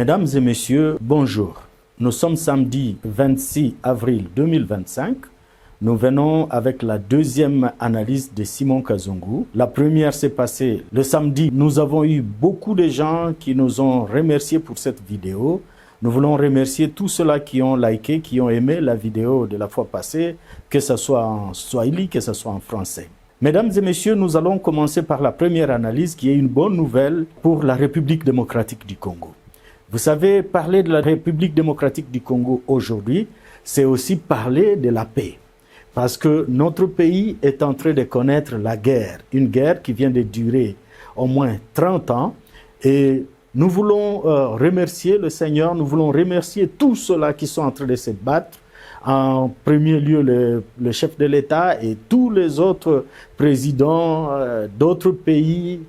Mesdames et messieurs, bonjour. Nous sommes samedi 26 avril 2025. Nous venons avec la deuxième analyse de Simon Kazungu. La première s'est passée le samedi. Nous avons eu beaucoup de gens qui nous ont remerciés pour cette vidéo. Nous voulons remercier tous ceux-là qui ont liké, qui ont aimé la vidéo de la fois passée, que ce soit en swahili, que ce soit en français. Mesdames et messieurs, nous allons commencer par la première analyse qui est une bonne nouvelle pour la République démocratique du Congo. Vous savez, parler de la République démocratique du Congo aujourd'hui, c'est aussi parler de la paix. Parce que notre pays est en train de connaître la guerre, une guerre qui vient de durer au moins 30 ans. Et nous voulons remercier le Seigneur, nous voulons remercier tous ceux-là qui sont en train de se battre. En premier lieu, le chef de l'État et tous les autres présidents d'autres pays,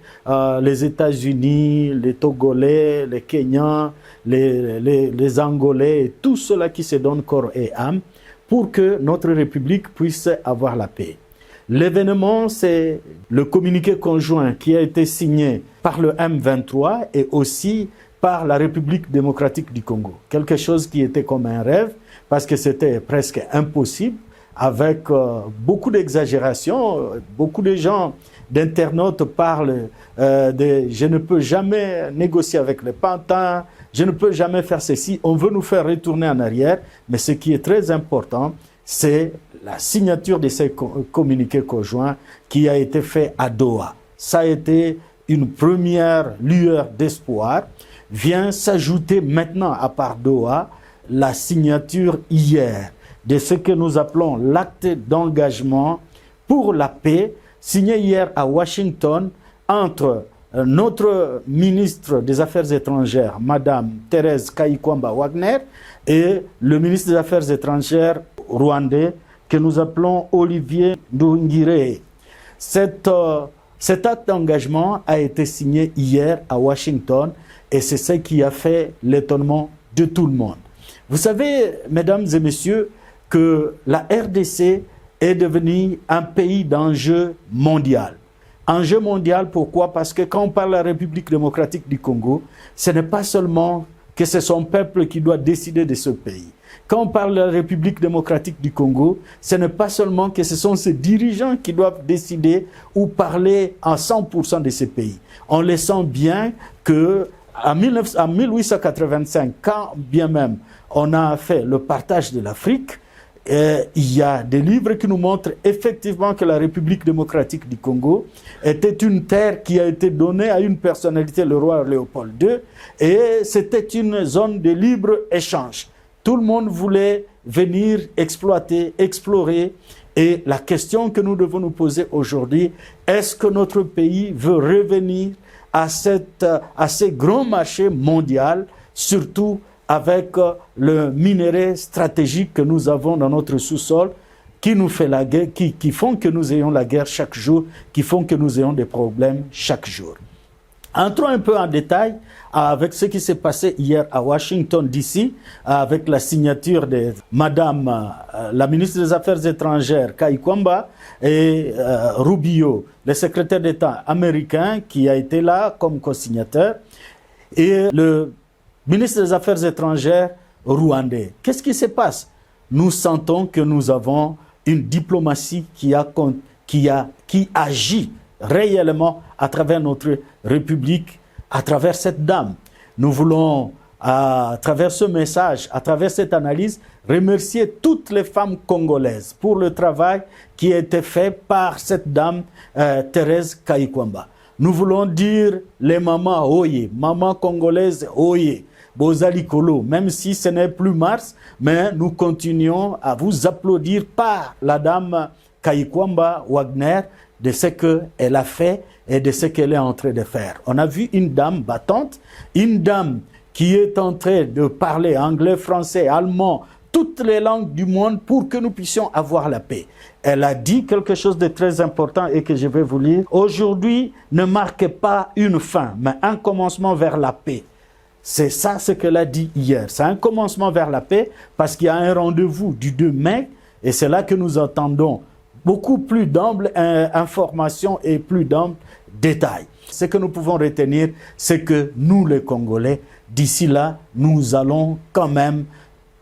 les États-Unis, les Togolais, les Kenyans, les Angolais, et tous ceux-là qui se donnent corps et âme pour que notre République puisse avoir la paix. L'événement, c'est le communiqué conjoint qui a été signé par le M23 et aussi par la République démocratique du Congo. Quelque chose qui était comme un rêve, parce que c'était presque impossible, avec beaucoup d'exagération. Beaucoup de gens, d'internautes parlent de « je ne peux jamais négocier avec les pantins, je ne peux jamais faire ceci ». On veut nous faire retourner en arrière, mais ce qui est très important, c'est la signature de ces communiqués conjoints qui a été fait à Doha. Ça a été une première lueur d'espoir. Vient s'ajouter maintenant, à part Doha, la signature hier de ce que nous appelons l'acte d'engagement pour la paix, signé hier à Washington entre notre ministre des Affaires étrangères, Madame Thérèse Kayikwamba Wagner, et le ministre des Affaires étrangères rwandais que nous appelons Olivier Nduhungirehe. Cet acte d'engagement a été signé hier à Washington et c'est ce qui a fait l'étonnement de tout le monde. Vous savez, mesdames et messieurs, que la RDC est devenue un pays d'enjeu mondial. Enjeu mondial, pourquoi? Parce que quand on parle de la République démocratique du Congo, ce n'est pas seulement que c'est son peuple qui doit décider de ce pays. Quand on parle de la République démocratique du Congo, ce n'est pas seulement que ce sont ses dirigeants qui doivent décider ou parler en 100% de ce pays. On le sent bien que en 1885, quand bien même on a fait le partage de l'Afrique, il y a des livres qui nous montrent effectivement que la République démocratique du Congo était une terre qui a été donnée à une personnalité, le roi Léopold II, et c'était une zone de libre-échange. Tout le monde voulait venir exploiter, explorer, et la question que nous devons nous poser aujourd'hui, est-ce que notre pays veut revenir à ces grands marchés mondiaux, surtout avec le minerai stratégique que nous avons dans notre sous-sol, qui nous fait la guerre, qui font que nous ayons la guerre chaque jour, qui font que nous ayons des problèmes chaque jour. Entrons un peu en détail avec ce qui s'est passé hier à Washington, D.C., avec la signature de Madame la ministre des Affaires étrangères, Kayikwamba, et Rubio, le secrétaire d'État américain, qui a été là comme co-signateur, et le ministre des Affaires étrangères rwandais. Qu'est-ce qui se passe? Nous sentons que nous avons une diplomatie qui agit réellement à travers notre République, à travers cette dame. Nous voulons, à travers ce message, à travers cette analyse, remercier toutes les femmes congolaises pour le travail qui a été fait par cette dame, Thérèse Kayikwamba. Nous voulons dire les mamans oye, mamans congolaises oye, Bozali Kolo, même si ce n'est plus mars, mais nous continuons à vous applaudir par la dame Kayikwamba Wagner, de ce qu'elle a fait et de ce qu'elle est en train de faire. On a vu une dame battante, une dame qui est en train de parler anglais, français, allemand, toutes les langues du monde pour que nous puissions avoir la paix. Elle a dit quelque chose de très important et que je vais vous lire. Aujourd'hui ne marque pas une fin, mais un commencement vers la paix. C'est ça ce qu'elle a dit hier. C'est un commencement vers la paix parce qu'il y a un rendez-vous du 2 mai et c'est là que nous attendons beaucoup plus d'amples informations et plus d'amples détails. Ce que nous pouvons retenir, c'est que nous, les Congolais, d'ici là, nous allons quand même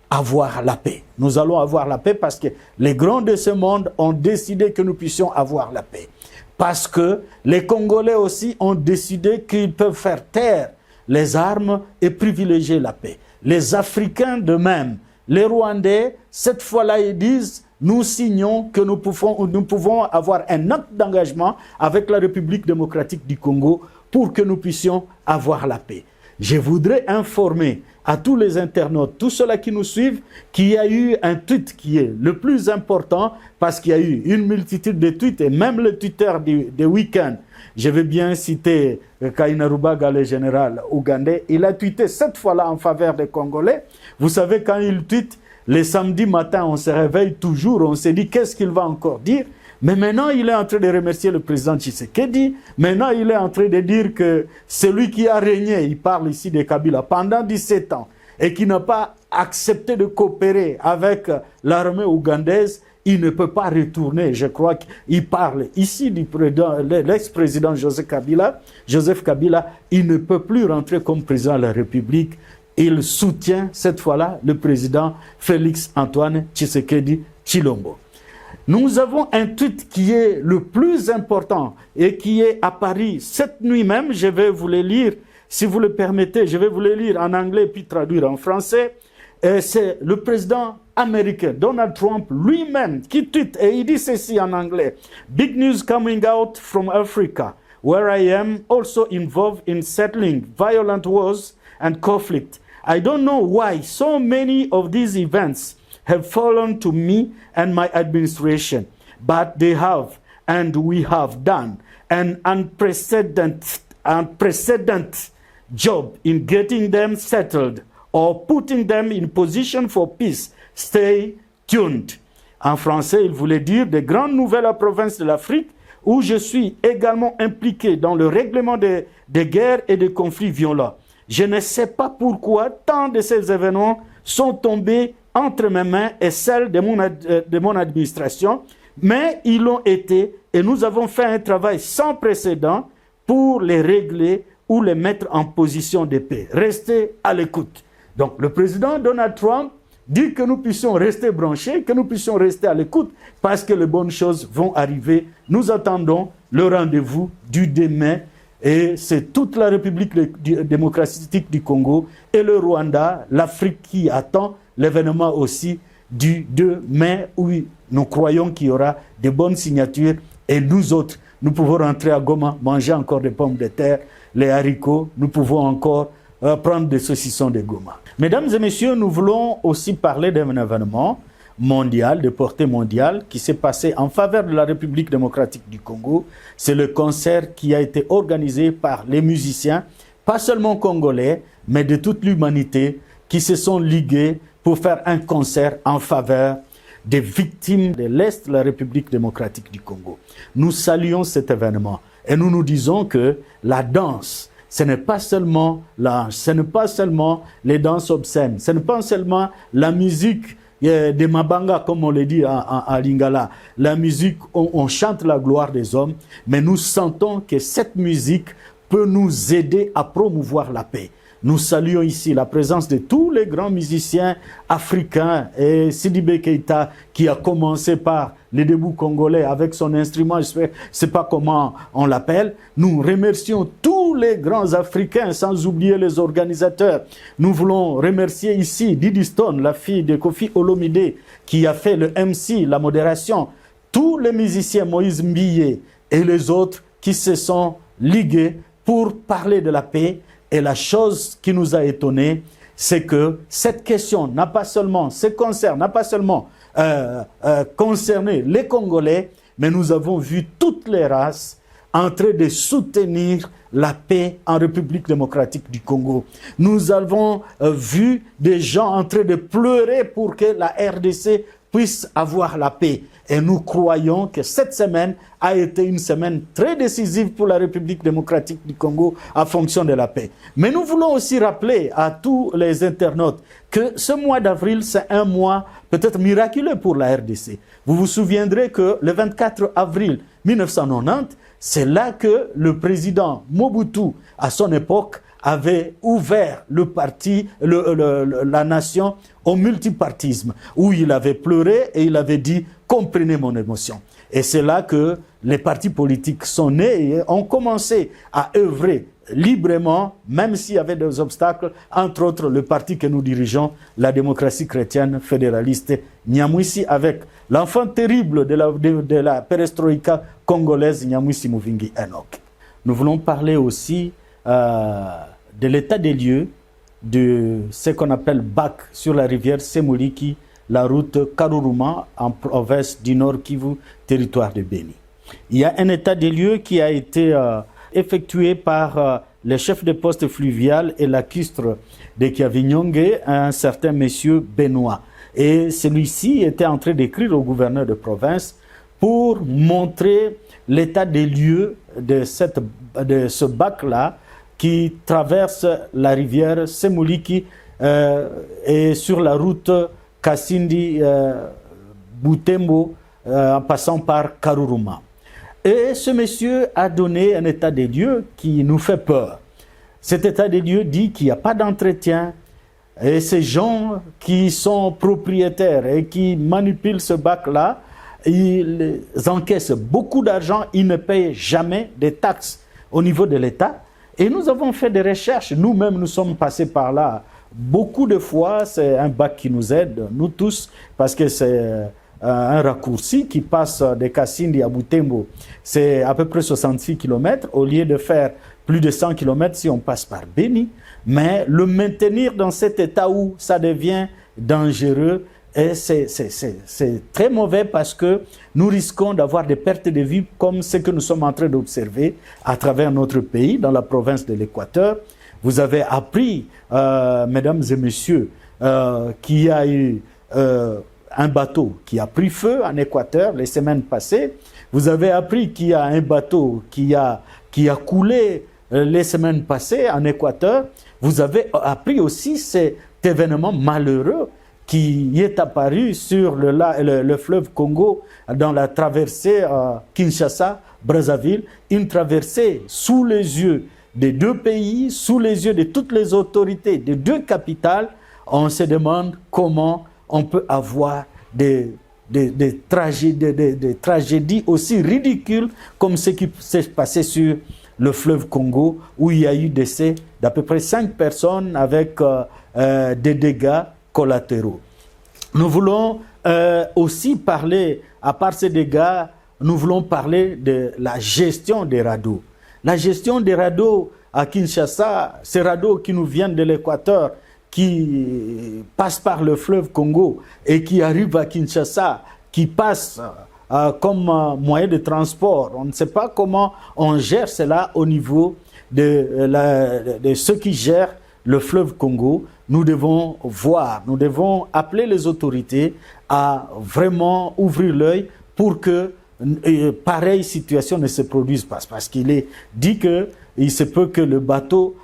avoir la paix. Nous allons avoir la paix parce que les grands de ce monde ont décidé que nous puissions avoir la paix. Parce que les Congolais aussi ont décidé qu'ils peuvent faire taire les armes et privilégier la paix. Les Africains de même, les Rwandais, cette fois-là, ils disent « Nous signons que nous pouvons avoir un acte d'engagement avec la République démocratique du Congo pour que nous puissions avoir la paix. » Je voudrais informer à tous les internautes, tous ceux-là qui nous suivent, qu'il y a eu un tweet qui est le plus important parce qu'il y a eu une multitude de tweets et même le Twitter du week-end. Je vais bien citer Kainerubaga, le général ougandais. Il a tweeté cette fois-là en faveur des Congolais. Vous savez, quand il tweet, les samedis matins, on se réveille toujours, on se dit qu'est-ce qu'il va encore dire. Mais maintenant, il est en train de remercier le président Tshisekedi. Maintenant, il est en train de dire que celui qui a régné, il parle ici de Kabila, pendant 17 ans, et qui n'a pas accepté de coopérer avec l'armée ougandaise, il ne peut pas retourner. Je crois qu'il parle ici du l'ex-président Joseph Kabila. Il ne peut plus rentrer comme président de la République. Il soutient cette fois-là le président Félix Antoine Tshisekedi Tshilombo. Nous avons un tweet qui est le plus important et qui est à Paris cette nuit même. Je vais vous le lire, si vous le permettez. Je vais vous le lire en anglais puis traduire en français. C'est le président américain Donald Trump lui-même qui tweet et il dit ceci en anglais. Big news coming out from Africa, where I am also involved in settling violent wars and conflict. I don't know why so many of these events have fallen to me and my administration, but they have, and we have done an unprecedented job in getting them settled or putting them in position for peace. Stay tuned. En français, il voulait dire des grandes nouvelles à province de l'Afrique où je suis également impliqué dans le règlement des guerres et des conflits violents. Je ne sais pas pourquoi tant de ces événements sont tombés entre mes mains et celles de mon administration, mais ils l'ont été et nous avons fait un travail sans précédent pour les régler ou les mettre en position de paix. Restez à l'écoute. Donc le président Donald Trump dit que nous puissions rester branchés, que nous puissions rester à l'écoute parce que les bonnes choses vont arriver. Nous attendons le rendez-vous du demain et c'est toute la République démocratique du Congo et le Rwanda, l'Afrique qui attend l'événement aussi du 2 mai où nous croyons qu'il y aura de bonnes signatures et nous autres, nous pouvons rentrer à Goma, manger encore des pommes de terre, les haricots, nous pouvons encore prendre des saucissons de Goma. Mesdames et messieurs, nous voulons aussi parler d'un événement mondial, de portée mondiale, qui s'est passé en faveur de la République démocratique du Congo. C'est le concert qui a été organisé par les musiciens, pas seulement congolais, mais de toute l'humanité, qui se sont ligués pour faire un concert en faveur des victimes de l'Est de la République démocratique du Congo. Nous saluons cet événement et nous nous disons que la danse, ce n'est pas seulement l'ange, ce n'est pas seulement les danses obscènes, ce n'est pas seulement la musique de Mabanga, comme on le dit à Lingala, la musique où on chante la gloire des hommes, mais nous sentons que cette musique peut nous aider à promouvoir la paix. Nous saluons ici la présence de tous les grands musiciens africains et Sidibé Keïta qui a commencé par les débuts congolais avec son instrument, je ne sais pas comment on l'appelle. Nous remercions tous les grands Africains sans oublier les organisateurs. Nous voulons remercier ici Didi Stone, la fille de Kofi Olomide qui a fait le MC, la modération. Tous les musiciens Moïse Mbiye et les autres qui se sont ligués pour parler de la paix. Et la chose qui nous a étonnés, c'est que cette question n'a pas seulement, ce concert n'a pas seulement concerné les Congolais, mais nous avons vu toutes les races en train de soutenir la paix en République démocratique du Congo. Nous avons vu des gens en train de pleurer pour que la RDC puisse avoir la paix. Et nous croyons que cette semaine a été une semaine très décisive pour la République démocratique du Congo en fonction de la paix. Mais nous voulons aussi rappeler à tous les internautes que ce mois d'avril, c'est un mois peut-être miraculeux pour la RDC. Vous vous souviendrez que le 24 avril 1990, c'est là que le président Mobutu, à son époque, avait ouvert le parti, la nation au multipartisme, où il avait pleuré et il avait dit « comprenez mon émotion ». Et c'est là que les partis politiques sont nés et ont commencé à œuvrer librement, même s'il y avait des obstacles, entre autres le parti que nous dirigeons, la démocratie chrétienne fédéraliste Nyamwisi, avec l'enfant terrible de la perestroïka congolaise, Nyamwisi Muvungi Enoch. Nous voulons parler aussi de l'état des lieux de ce qu'on appelle BAC sur la rivière Semuliki, la route Karuruma en province du Nord Kivu, territoire de Béni. Il y a un état des lieux qui a été effectué par les chefs de poste fluvial et lacustre de Kiavinyonge, un certain monsieur Benoît. Et celui-ci était en train d'écrire au gouverneur de province pour montrer l'état des lieux de ce bac-là qui traverse la rivière Semuliki et sur la route Kasindi Butembo en passant par Karuruma. Et ce monsieur a donné un état des lieux qui nous fait peur. Cet état des lieux dit qu'il n'y a pas d'entretien et ces gens qui sont propriétaires et qui manipulent ce bac-là, ils encaissent beaucoup d'argent, ils ne payent jamais des taxes au niveau de l'État. Et nous avons fait des recherches, nous-mêmes nous sommes passés par là beaucoup de fois, c'est un bac qui nous aide, nous tous, parce que c'est un raccourci qui passe de Kasindi à Butembo, c'est à peu près 66 km, au lieu de faire plus de 100 km si on passe par Béni. Mais le maintenir dans cet état où ça devient dangereux, et c'est très mauvais parce que nous risquons d'avoir des pertes de vie comme ce que nous sommes en train d'observer à travers notre pays, dans la province de l'Équateur. Vous avez appris, mesdames et messieurs, qu'il y a eu un bateau qui a pris feu en Équateur les semaines passées. Vous avez appris qu'il y a un bateau qui a coulé les semaines passées en Équateur. Vous avez appris aussi cet événement malheureux qui est apparu sur le fleuve Congo dans la traversée Kinshasa-Brazzaville, une traversée sous les yeux des deux pays, sous les yeux de toutes les autorités des deux capitales. On se demande comment on peut avoir des tragédies aussi ridicules comme ce qui s'est passé sur le fleuve Congo, où il y a eu décès d'à peu près 5 personnes avec des dégâts collatéraux. Nous voulons aussi parler, à part ces dégâts, nous voulons parler de la gestion des radeaux. La gestion des radeaux à Kinshasa, ces radeaux qui nous viennent de l'Équateur, qui passent par le fleuve Congo et qui arrivent à Kinshasa, qui passent comme moyen de transport. On ne sait pas comment on gère cela au niveau de ceux qui gèrent le fleuve Congo. Nous devons voir, nous devons appeler les autorités à vraiment ouvrir l'œil pour que pareille situation ne se produise pas. Parce qu'il est dit qu'il se peut que le bateau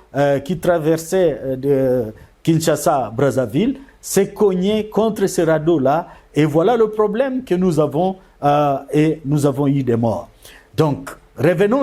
qui traversait de Kinshasa-Brazzaville s'est cogné contre ce radeau-là. Et voilà le problème que nous avons, et nous avons eu des morts. Donc,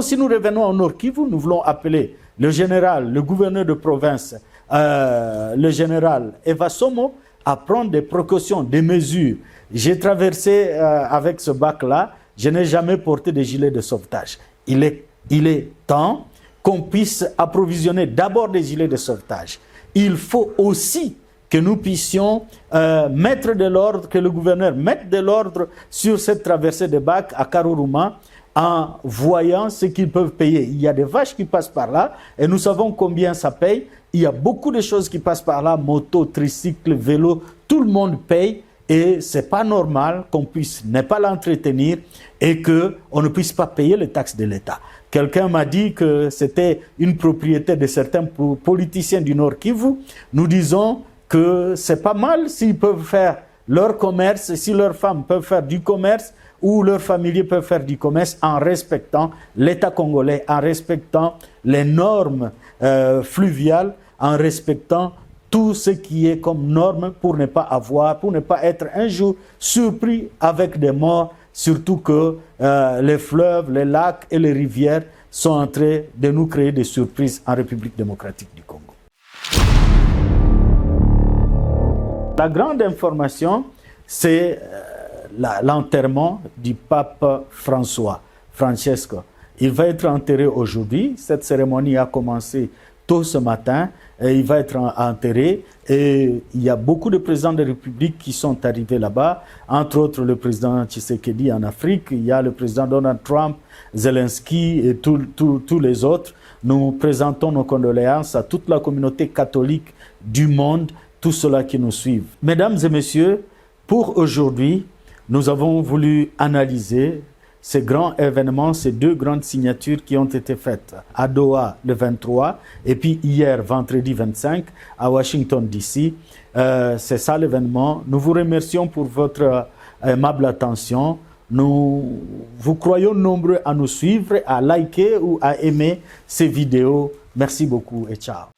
si nous revenons au Nord Kivu, nous voulons appeler le général, le gouverneur de province, le général Eva Somo, à prendre des précautions, des mesures. J'ai traversé avec ce bac-là, je n'ai jamais porté de gilet de sauvetage. Il est temps qu'on puisse approvisionner d'abord des gilets de sauvetage. Il faut aussi que nous puissions mettre de l'ordre, que le gouverneur mette de l'ordre sur cette traversée de bac à Karuruma en voyant ce qu'ils peuvent payer. Il y a des vaches qui passent par là et nous savons combien ça paye. Il y a beaucoup de choses qui passent par là, moto, tricycle, vélo, tout le monde paye. Et ce n'est pas normal qu'on puisse ne pas l'entretenir et qu'on ne puisse pas payer les taxes de l'État. Quelqu'un m'a dit que c'était une propriété de certains politiciens du Nord Kivu. Nous disons que c'est pas mal s'ils peuvent faire leur commerce, si leurs femmes peuvent faire du commerce ou leurs familiers peuvent faire du commerce en respectant l'État congolais, en respectant les normes fluviales, en respectant tout ce qui est comme norme pour ne pas être un jour surpris avec des morts, surtout que les fleuves, les lacs et les rivières sont en train de nous créer des surprises en République démocratique du Congo. La grande information, c'est l'enterrement du pape Francesco. Il va être enterré aujourd'hui. Cette cérémonie a commencé tôt ce matin. Et il va être enterré. Et il y a beaucoup de présidents de la République qui sont arrivés là-bas. Entre autres, le président Tshisekedi en Afrique. Il y a le président Donald Trump, Zelensky et tous les autres. Nous présentons nos condoléances à toute la communauté catholique du monde, tous ceux-là qui nous suivent. Mesdames et messieurs, pour aujourd'hui, nous avons voulu analyser ces grands événements, ces deux grandes signatures qui ont été faites à Doha le 23 et puis hier, vendredi 25, à Washington DC. C'est ça l'événement. Nous vous remercions pour votre aimable attention. Nous vous croyons nombreux à nous suivre, à liker ou à aimer ces vidéos. Merci beaucoup et ciao.